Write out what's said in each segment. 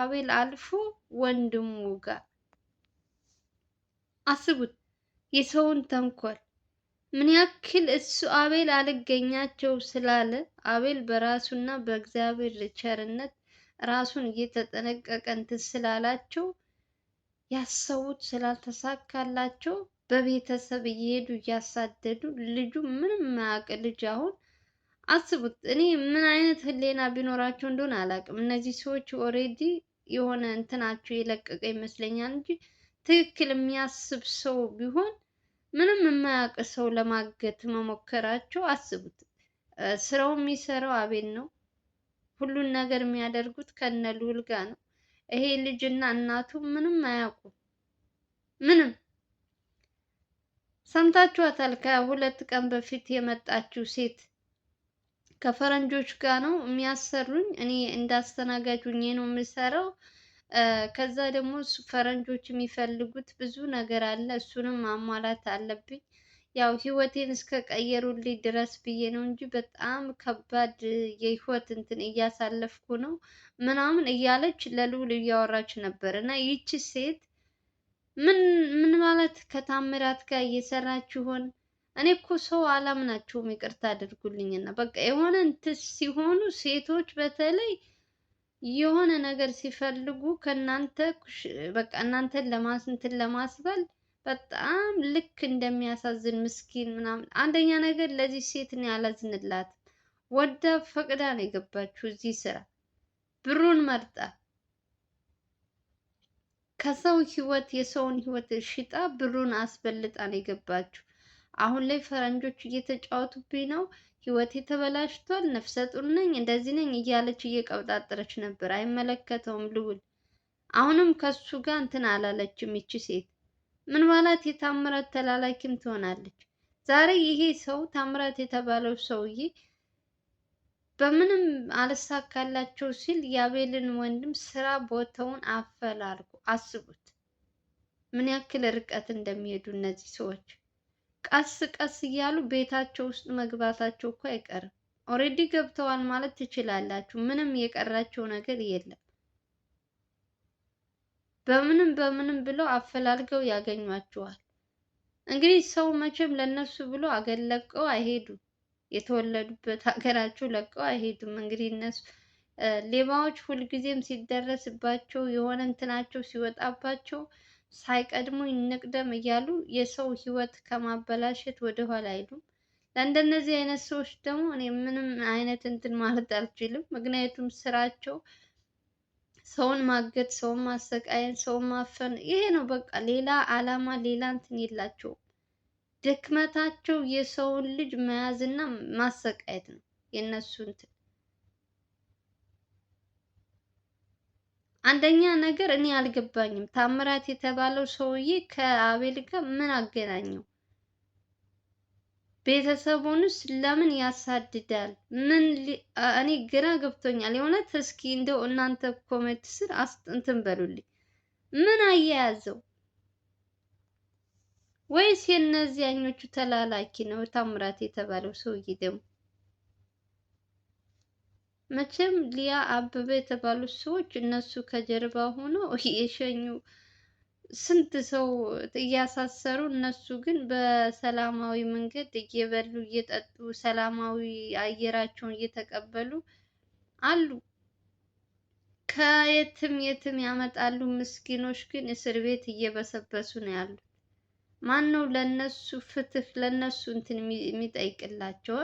ከአቤል አልፎ ወንድሙ ጋር አስቡት፣ የሰውን ተንኮል ምን ያክል እሱ አቤል አልገኛቸው ስላለ አቤል በራሱና በእግዚአብሔር ቸርነት ራሱን እየተጠነቀቀ እንትን ስላላቸው ያሰቡት ስላልተሳካላቸው በቤተሰብ እየሄዱ እያሳደዱ ልጁ ምንም የማያውቅ ልጅ አሁን አስቡት። እኔ ምን አይነት ህሊና ቢኖራቸው እንደሆነ አላውቅም። እነዚህ ሰዎች ኦሬዲ የሆነ እንትናቸው የለቀቀ ይመስለኛል እንጂ ትክክል የሚያስብ ሰው ቢሆን ምንም የማያውቅ ሰው ለማገት መሞከራቸው አስቡት። ስራው የሚሰራው አቤል ነው። ሁሉን ነገር የሚያደርጉት ከነ ልዑል ጋር ነው። ይሄ ልጅና እናቱ ምንም አያውቁም። ምንም ሰምታችኋታል። ከሁለት ቀን በፊት የመጣችው ሴት ከፈረንጆች ጋር ነው የሚያሰሩኝ። እኔ እንዳስተናጋጅ ሆኜ ነው የምሰራው። ከዛ ደግሞ ፈረንጆች የሚፈልጉት ብዙ ነገር አለ። እሱንም ማሟላት አለብኝ። ያው ህይወቴን እስከ ቀየሩልኝ ድረስ ብዬ ነው እንጂ በጣም ከባድ የህይወት እንትን እያሳለፍኩ ነው ምናምን እያለች ለልዑል እያወራች ነበር። እና ይቺ ሴት ምን ማለት ከታምራት ጋር እየሰራች ይሆን? እኔ እኮ ሰው አላምናቸውም፣ ይቅርታ አድርጉልኝና በቃ የሆነ እንትን ሲሆኑ ሴቶች በተለይ የሆነ ነገር ሲፈልጉ ከእናንተ በቃ እናንተን እንትን ለማስባል በጣም ልክ እንደሚያሳዝን ምስኪን ምናምን። አንደኛ ነገር ለዚህ ሴት እኔ አላዝንላትም። ወዳ ፈቅዳ ነው የገባችው እዚህ ስራ፣ ብሩን መርጣ ከሰው ህይወት የሰውን ህይወት ሽጣ ብሩን አስበልጣ ነው የገባችው። አሁን ላይ ፈረንጆች እየተጫወቱብኝ ነው፣ ህይወቴ ተበላሽቷል፣ ነፍሰ ጡር ነኝ፣ እንደዚህ ነኝ እያለች እየቀብጣጠረች ነበር። አይመለከተውም ልዑል። አሁንም ከሱ ጋር እንትን አላለችም ይቺ ሴት። ምን ማለት የታምራት ተላላኪም ትሆናለች። ዛሬ ይሄ ሰው ታምራት የተባለው ሰውዬ በምንም አልሳካላቸው ሲል የአቤልን ወንድም ስራ ቦታውን አፈላልጎ አስቡት ምን ያክል ርቀት እንደሚሄዱ እነዚህ ሰዎች። ቀስ ቀስ እያሉ ቤታቸው ውስጥ መግባታቸው እኮ አይቀርም። ኦሬዲ ገብተዋል ማለት ትችላላችሁ። ምንም የቀራቸው ነገር የለም። በምንም ብለው አፈላልገው ያገኟቸዋል። እንግዲህ ሰው መቼም ለነሱ ብሎ አገር ለቀው አይሄዱም። የተወለዱበት ሀገራቸው ለቀው አይሄዱም። እንግዲህ እነሱ ሌባዎች ሁልጊዜም ሲደረስባቸው የሆነ እንትናቸው ሲወጣባቸው ሳይቀድሙ ይንቅደም እያሉ የሰው ህይወት ከማበላሸት ወደኋላ አይሉም። ለእንደነዚህ አይነት ሰዎች ደግሞ እኔ ምንም አይነት እንትን ማለት አልችልም። ምክንያቱም ስራቸው ሰውን ማገት፣ ሰውን ማሰቃየት፣ ሰውን ማፈን ይሄ ነው በቃ። ሌላ አላማ ሌላ እንትን የላቸውም። ድክመታቸው የሰውን ልጅ መያዝና ማሰቃየት ነው የነሱ እንትን። አንደኛ ነገር እኔ አልገባኝም። ታምራት የተባለው ሰውዬ ከአቤል ጋር ምን አገናኘው? ቤተሰቡንስ ለምን ያሳድዳል? እኔ ግራ ገብቶኛል የእውነት። እስኪ እንደው እናንተ ኮሜንት ስር እንትን በሉልኝ። ምን አያያዘው? ወይስ የእነዚያኞቹ ተላላኪ ነው ታምራት የተባለው ሰውዬ? ደግሞ መቼም ሊያ አበበ የተባሉት ሰዎች እነሱ ከጀርባ ሆኖ የሸኙ ስንት ሰው እያሳሰሩ፣ እነሱ ግን በሰላማዊ መንገድ እየበሉ እየጠጡ ሰላማዊ አየራቸውን እየተቀበሉ አሉ። ከየትም የትም ያመጣሉ። ምስኪኖች ግን እስር ቤት እየበሰበሱ ነው ያሉት። ማን ነው ለነሱ ፍትህ ለነሱ እንትን የሚጠይቅላቸው?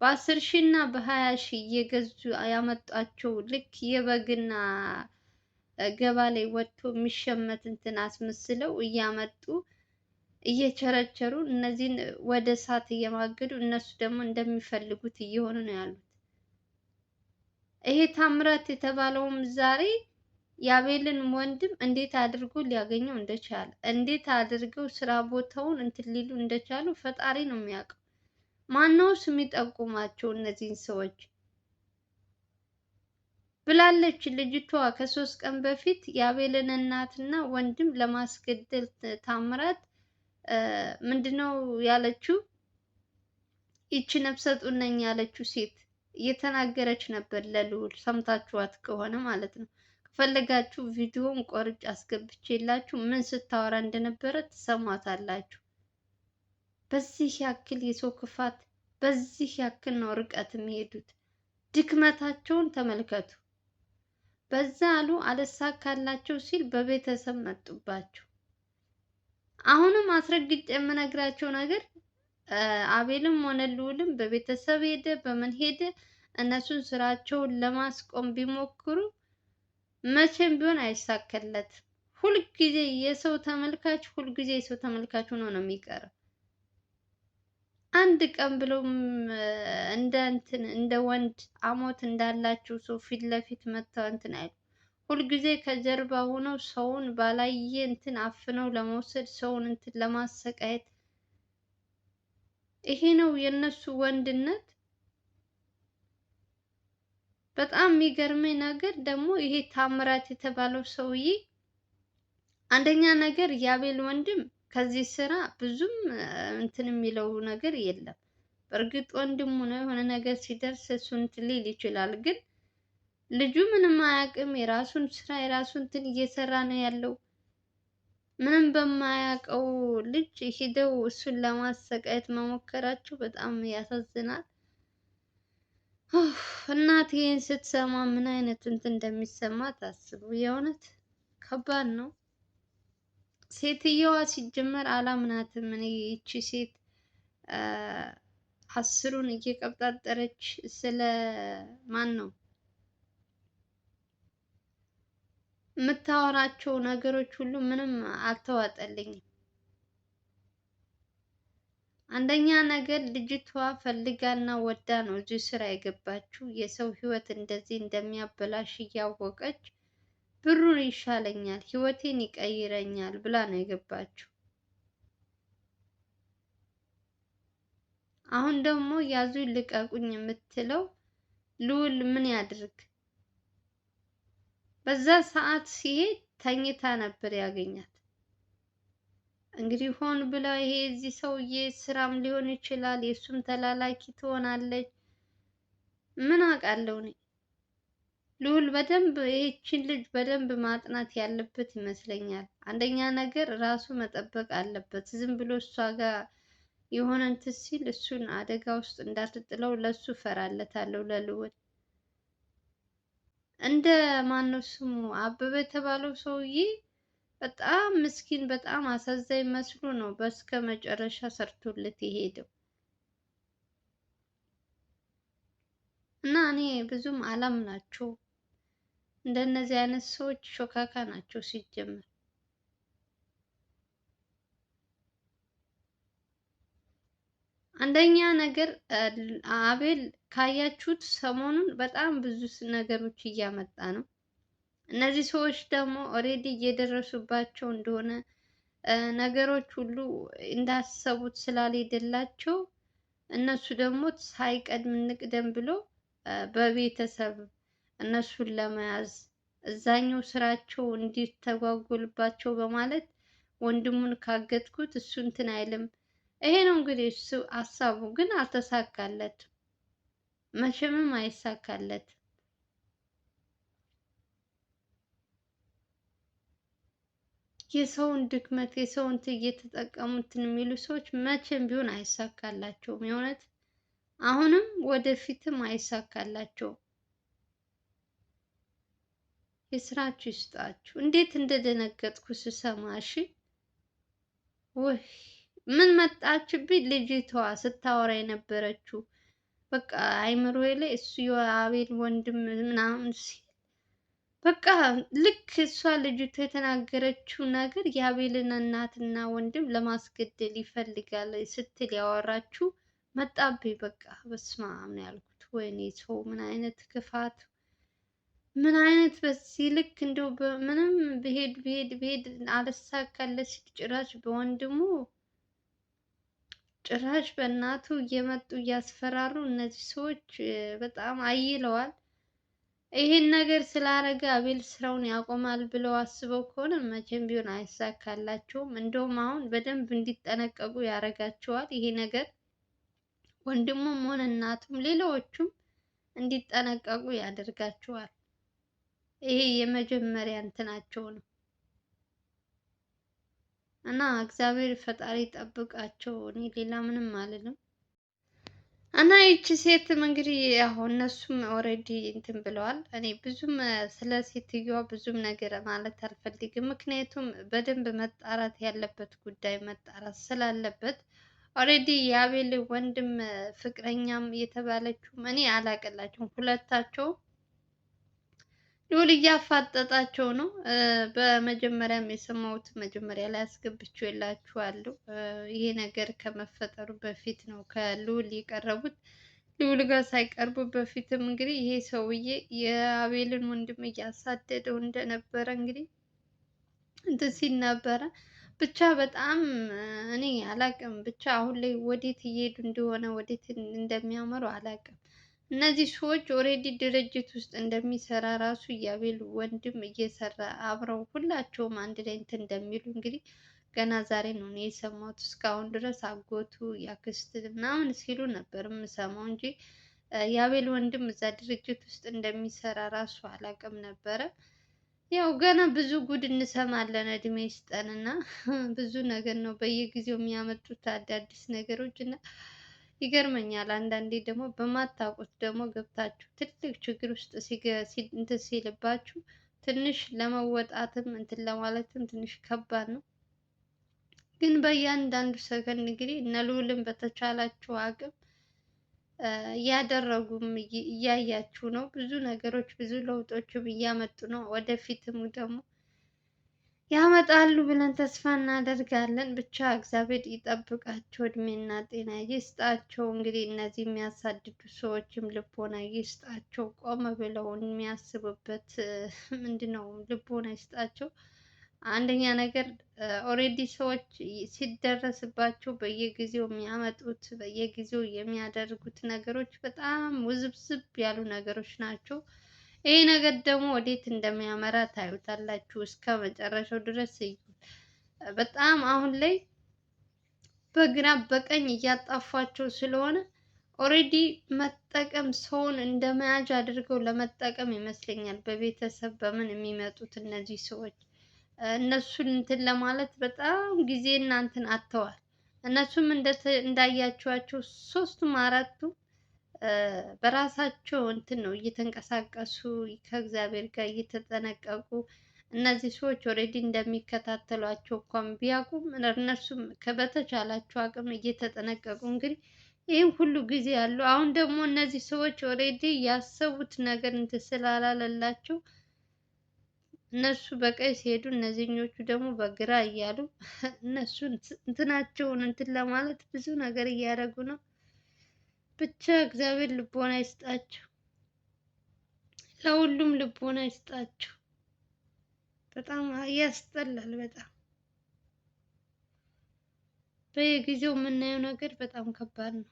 በ10 ሺህ እና በ20 ሺህ እየገዙ ያመጧቸው ልክ የበግና ገባ ላይ ወጥቶ የሚሸመት እንትን አስመስለው እያመጡ እየቸረቸሩ እነዚህን ወደ እሳት እየማገዱ እነሱ ደግሞ እንደሚፈልጉት እየሆኑ ነው ያሉት። ይሄ ታምራት የተባለውም ዛሬ የአቤልን ወንድም እንዴት አድርጎ ሊያገኘው እንደቻለ፣ እንዴት አድርገው ስራ ቦታውን እንትን ሊሉ እንደቻሉ ፈጣሪ ነው የሚያውቀው። ማነውስ የሚጠቁማቸው እነዚህን ሰዎች? ብላለች ልጅቷ ከ3 ቀን በፊት የአቤልን እናትና ወንድም ለማስገደል ታምራት ምንድነው ያለችው? ይቺ ነፍሰ ጡር ነኝ ያለችው ሴት እየተናገረች ነበር ለልዑል። ሰምታችኋት ከሆነ ማለት ነው። ከፈለጋችሁ ቪዲዮውን ቆርጬ አስገብቼላችሁ ምን ስታወራ እንደነበረ ትሰማታላችሁ። በዚህ ያክል የሰው ክፋት፣ በዚህ ያክል ነው ርቀት የሚሄዱት። ድክመታቸውን ተመልከቱ። በዛ አሉ አልሳካላቸው ሲል በቤተሰብ መጡባቸው። አሁንም አስረግጬ የምነግራቸው ነገር አቤልም ሆነ ልዑልም በቤተሰብ ሄደ በምን ሄደ እነሱን ስራቸውን ለማስቆም ቢሞክሩ መቼም ቢሆን አይሳካለትም። ሁልጊዜ የሰው ተመልካች ሁልጊዜ የሰው ተመልካች ሆኖ ነው የሚቀረው። አንድ ቀን ብለውም እንደ እንትን እንደ ወንድ አሞት እንዳላቸው ሰው ፊት ለፊት መጥተው እንትን አይሉ። ሁልጊዜ ከጀርባ ሆነው ሰውን ባላየ እንትን አፍነው ለመውሰድ ሰውን እንትን ለማሰቃየት። ይሄ ነው የነሱ ወንድነት። በጣም የሚገርመኝ ነገር ደግሞ ይሄ ታምራት የተባለው ሰውዬ አንደኛ ነገር የአቤል ወንድም ከዚህ ስራ ብዙም እንትን የሚለው ነገር የለም። በእርግጥ ወንድሙ ነው፣ የሆነ ነገር ሲደርስ እሱ እንትን ሊል ይችላል። ግን ልጁ ምንም አያውቅም። የራሱን ስራ የራሱን እንትን እየሰራ ነው ያለው። ምንም በማያውቀው ልጅ ሂደው እሱን ለማሰቃየት መሞከራቸው በጣም ያሳዝናል። እናት ይሄን ስትሰማ ምን አይነት እንትን እንደሚሰማ ታስቡ። የእውነት ከባድ ነው። ሴትየዋ ሲጀመር አላምናትም። እኔ ይቺ ሴት አስሩን እየቀብጣጠረች ስለ ማን ነው የምታወራቸው ነገሮች ሁሉ ምንም አልተዋጠልኝም። አንደኛ ነገር ልጅቷ ፈልጋና ወዳ ነው እዚህ ስራ የገባችው። የሰው ህይወት እንደዚህ እንደሚያበላሽ እያወቀች ብሩን ይሻለኛል፣ ህይወቴን ይቀይረኛል ብላ ነው የገባችው። አሁን ደግሞ ያዙ ልቀቁኝ የምትለው ልዑል ምን ያድርግ? በዛ ሰዓት ሲሄድ ተኝታ ነበር ያገኛት። እንግዲህ ሆን ብላ ይሄ እዚህ ሰውዬ ስራም ሊሆን ይችላል፣ የእሱም ተላላኪ ትሆናለች። ምን አውቃለሁ እኔ። ልዑል በደንብ ይህችን ልጅ በደንብ ማጥናት ያለበት ይመስለኛል። አንደኛ ነገር ራሱ መጠበቅ አለበት። ዝም ብሎ እሷ ጋር የሆነ እንትን ሲል እሱን አደጋ ውስጥ እንዳትጥለው ለሱ ፈራለታለሁ። ለልዑል እንደ ማነው ስሙ አበበ የተባለው ሰውዬ በጣም ምስኪን በጣም አሳዛኝ መስሎ ነው በስከ መጨረሻ ሰርቶለት የሄደው። እና እኔ ብዙም አላምናቸውም። እንደነዚህ አይነት ሰዎች ሾካካ ናቸው ሲጀመር። አንደኛ ነገር አቤል ካያችሁት ሰሞኑን በጣም ብዙ ነገሮች እያመጣ ነው። እነዚህ ሰዎች ደግሞ ኦሬዲ እየደረሱባቸው እንደሆነ ነገሮች ሁሉ እንዳሰቡት ስላልሄደላቸው እነሱ ደግሞ ሳይቀድም እንቅደም ብሎ በቤተሰብ እነሱን ለመያዝ እዛኛው ስራቸው እንዲተጓጎልባቸው በማለት ወንድሙን ካገትኩት እሱ እንትን አይልም። ይሄ ነው እንግዲህ እሱ ሀሳቡ። ግን አልተሳካለትም፣ መቼምም አይሳካለትም። የሰውን ድክመት የሰውን እየተጠቀሙትን የሚሉ ሰዎች መቼም ቢሆን አይሳካላቸውም። የእውነት አሁንም ወደፊትም አይሳካላቸውም። የስራችሁ ይስጣችሁ። እንዴት እንደደነገጥኩ ስሰማ እሺ። ወይ ምን መጣችብኝ ልጅቷ ስታወራ የነበረችው በቃ አይምሮዬ ላይ እሱ የአቤል ወንድም ምናምን ሲል በቃ ልክ እሷ ልጅቷ የተናገረችው ነገር የአቤልን እናትና ወንድም ለማስገደል ይፈልጋል ስትል ያወራችው መጣብኝ። በቃ በስመ አብ ነው ያልኩት። ወይኔ ሰው ምን አይነት ክፋት፣ ምን አይነት በዚህ ልክ እንደው ምንም ብሄድ አልሳካለት ሲል ጭራሽ በወንድሙ ጭራሽ በእናቱ እየመጡ እያስፈራሩ። እነዚህ ሰዎች በጣም አይለዋል። ይሄን ነገር ስላረገ አቤል ስራውን ያቆማል ብለው አስበው ከሆነ መቼም ቢሆን አይሳካላቸውም። እንደውም አሁን በደንብ እንዲጠነቀቁ ያደርጋቸዋል ይሄ ነገር። ወንድሙም ሆነ እናቱም ሌሎቹም እንዲጠነቀቁ ያደርጋቸዋል። ይሄ የመጀመሪያ እንትናቸው ነው እና እግዚአብሔር ፈጣሪ ጠብቃቸው። እኔ ሌላ ምንም አልልም። እና ይቺ ሴትም እንግዲህ ያው እነሱም ኦልሬዲ እንትን ብለዋል። እኔ ብዙም ስለ ሴትዮዋ ብዙም ነገር ማለት አልፈልግም። ምክንያቱም በደንብ መጣራት ያለበት ጉዳይ መጣራት ስላለበት ኦልሬዲ የአቤል ወንድም ፍቅረኛም የተባለችው እኔ አላቅላቸውም ሁለታቸው ልዑል እያፋጠጣቸው ነው። በመጀመሪያም የሰማሁት መጀመሪያ ላይ አስገብቼው የላችኋለሁ። ይሄ ነገር ከመፈጠሩ በፊት ነው ከልዑል የቀረቡት። ልዑል ጋር ሳይቀርቡ በፊትም እንግዲህ ይሄ ሰውዬ የአቤልን ወንድም እያሳደደው እንደነበረ እንግዲህ እንትን ሲል ነበረ። ብቻ በጣም እኔ አላቅም። ብቻ አሁን ላይ ወዴት እየሄዱ እንደሆነ ወዴት እንደሚያመሩ አላቅም። እነዚህ ሰዎች ኦልሬዲ ድርጅት ውስጥ እንደሚሰራ ራሱ የአቤል ወንድም እየሰራ አብረው ሁላቸውም አንድ ላይ እንትን እንደሚሉ እንግዲህ ገና ዛሬ ነው እኔ የሰማሁት። እስካሁን ድረስ አጎቱ ያክስት ምናምን ሲሉ ነበር የምሰማው እንጂ የአቤል ወንድም እዛ ድርጅት ውስጥ እንደሚሰራ ራሱ አላቅም ነበረ። ያው ገና ብዙ ጉድ እንሰማለን። እድሜ ይስጠንና ብዙ ነገር ነው በየጊዜው የሚያመጡት አዳዲስ ነገሮች እና ይገርመኛል። አንዳንዴ ደግሞ በማታውቁት ደግሞ ገብታችሁ ትልቅ ችግር ውስጥ እንትን ሲልባችሁ ትንሽ ለመወጣትም እንትን ለማለትም ትንሽ ከባድ ነው። ግን በእያንዳንዱ ሰከንድ እንግዲህ እነ ልዑልም በተቻላችሁ አቅም እያደረጉም እያያችሁ ነው። ብዙ ነገሮች ብዙ ለውጦችም እያመጡ ነው። ወደፊትም ደግሞ ያመጣሉ ብለን ተስፋ እናደርጋለን። ብቻ እግዚአብሔር ይጠብቃቸው፣ እድሜና ጤና ይስጣቸው። እንግዲህ እነዚህ የሚያሳድዱ ሰዎችም ልቦና ይስጣቸው። ቆም ብለው የሚያስቡበት ምንድነው ልቦና ይስጣቸው። አንደኛ ነገር ኦልሬዲ ሰዎች ሲደረስባቸው በየጊዜው የሚያመጡት በየጊዜው የሚያደርጉት ነገሮች በጣም ውዝብዝብ ያሉ ነገሮች ናቸው። ይሄ ነገር ደግሞ ወዴት እንደሚያመራ ታዩታላችሁ። እስከ መጨረሻው ድረስ እዩ። በጣም አሁን ላይ በግራ በቀኝ እያጣፏቸው ስለሆነ ኦልሬዲ መጠቀም ሰውን እንደ መያዣ አድርገው ለመጠቀም ይመስለኛል። በቤተሰብ በምን የሚመጡት እነዚህ ሰዎች እነሱን እንትን ለማለት በጣም ጊዜ እናንትን አጥተዋል። እነሱም እንዳያችኋቸው ሶስቱም አራቱ በራሳቸው እንትን ነው እየተንቀሳቀሱ ከእግዚአብሔር ጋር እየተጠነቀቁ። እነዚህ ሰዎች ኦልሬዲ እንደሚከታተሏቸው እንኳን ቢያውቁም እነሱም በተቻላቸው አቅም እየተጠነቀቁ እንግዲህ ይህም ሁሉ ጊዜ ያለው አሁን ደግሞ እነዚህ ሰዎች ኦልሬዲ ያሰቡት ነገር እንትን ስላላለላቸው እነሱ በቀኝ ሲሄዱ እነዚህኞቹ ደግሞ በግራ እያሉ እነሱ እንትናቸውን እንትን ለማለት ብዙ ነገር እያደረጉ ነው። ብቻ እግዚአብሔር ልቦና ይስጣቸው፣ ለሁሉም ልቦና ይስጣቸው። በጣም ያስጠላል። በጣም በየጊዜው የምናየው ነገር በጣም ከባድ ነው።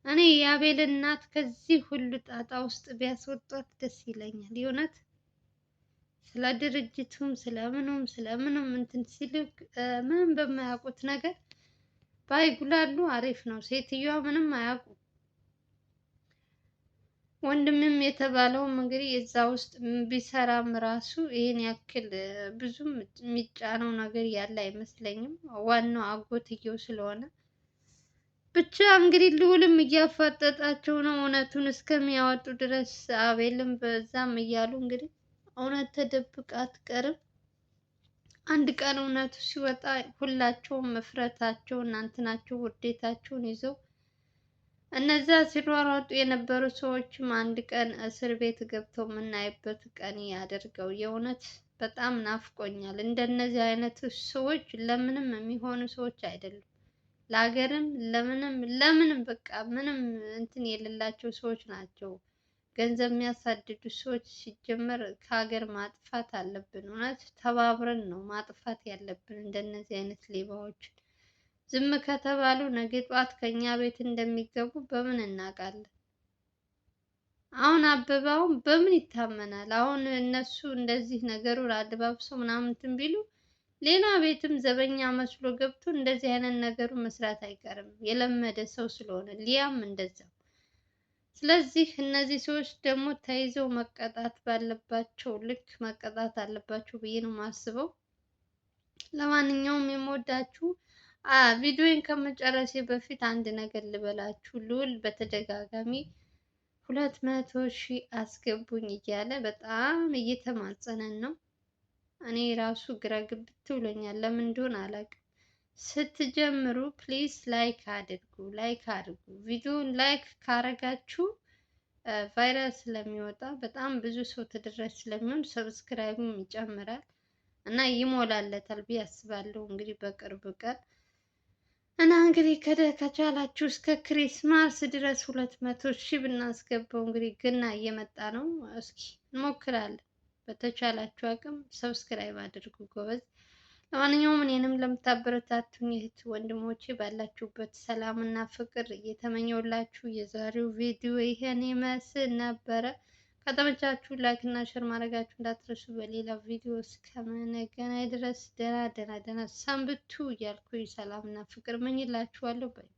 እኔ የአቤል እናት ከዚህ ሁሉ ጣጣ ውስጥ ቢያስወጧት ደስ ይለኛል የእውነት። ስለ ድርጅቱም ስለምኑም እንትን ሲሉ ምንም በማያውቁት ነገር ባይጉላሉ አሪፍ ነው። ሴትዮዋ ምንም አያውቁም። ወንድምም የተባለውም እንግዲህ እዛ ውስጥ ቢሰራም ራሱ ይሄን ያክል ብዙም የሚጫነው ነገር ያለ አይመስለኝም። ዋናው አጎትየው ስለሆነ ብቻ እንግዲህ ልዑልም እያፋጠጣቸው ነው እውነቱን እስከሚያወጡ ድረስ። አቤልም በዛም እያሉ እንግዲህ እውነት ተደብቃ አትቀርም። አንድ ቀን እውነቱ ሲወጣ ሁላቸውም መፍረታቸው እናንትናቸው ውርዴታቸውን ይዘው እነዛ ሲሯሯጡ የነበሩ ሰዎችም አንድ ቀን እስር ቤት ገብተው የምናይበት ቀን ያደርገው። የእውነት በጣም ናፍቆኛል። እንደነዚህ አይነት ሰዎች ለምንም የሚሆኑ ሰዎች አይደሉም። ለሀገርም ለምንም በቃ ምንም እንትን የሌላቸው ሰዎች ናቸው። ገንዘብ የሚያሳድዱ ሰዎች ሲጀመር ከሀገር ማጥፋት አለብን። እውነት ተባብረን ነው ማጥፋት ያለብን እንደነዚህ አይነት ሌባዎች። ዝም ከተባሉ ነገ ጠዋት ከኛ ቤት እንደሚገቡ በምን እናውቃለን? አሁን አበባውን በምን ይታመናል? አሁን እነሱ እንደዚህ ነገሩን አለባብሰው ምናምን እንትን ቢሉ ሌላ ቤትም ዘበኛ መስሎ ገብቶ እንደዚህ አይነት ነገሩ መስራት አይቀርም። የለመደ ሰው ስለሆነ ሊያም እንደዛው። ስለዚህ እነዚህ ሰዎች ደግሞ ተይዘው መቀጣት ባለባቸው ልክ መቀጣት አለባቸው ብዬ ነው የማስበው። ለማንኛውም የምወዳችሁ ቪዲዮን ከመጨረሴ በፊት አንድ ነገር ልበላችሁ። ልዑል በተደጋጋሚ 200,000 አስገቡኝ እያለ በጣም እየተማጸነን ነው። እኔ ራሱ ግራ ግብት ብሎኛል። ለምን እንደሆነ አላውቅም። ስትጀምሩ ፕሊዝ ላይክ አድርጉ፣ ላይክ አድርጉ። ቪዲዮውን ላይክ ካረጋችሁ ቫይራል ስለሚወጣ በጣም ብዙ ሰው ተደራሽ ስለሚሆን ሰብስክራይብም ይጨምራል እና ይሞላለታል ብዬ አስባለሁ። እንግዲህ በቅርብ ቀን እና እንግዲህ ከቻላችሁ እስከ ክሪስማስ ድረስ 200,000 ብናስገባው እንግዲህ ገና እየመጣ ነው። እስኪ እንሞክራለን። በተቻላችሁ አቅም ሰብስክራይብ አድርጉ ጎበዝ። ለማንኛውም እኔንም ለምታበረታቱኝ እህት ወንድሞቼ ባላችሁበት ሰላም እና ፍቅር እየተመኘውላችሁ የዛሬው ቪዲዮ ይሄን ይመስል ነበረ። ከተመቻችሁ ላይክ እና ሼር ማድረጋችሁ እንዳትረሱ። በሌላ ቪዲዮ እስከምንገናኝ ድረስ ደህና ሰንብቱ እያልኩኝ ሰላም እና ፍቅር እመኝላችኋለሁ። ባይ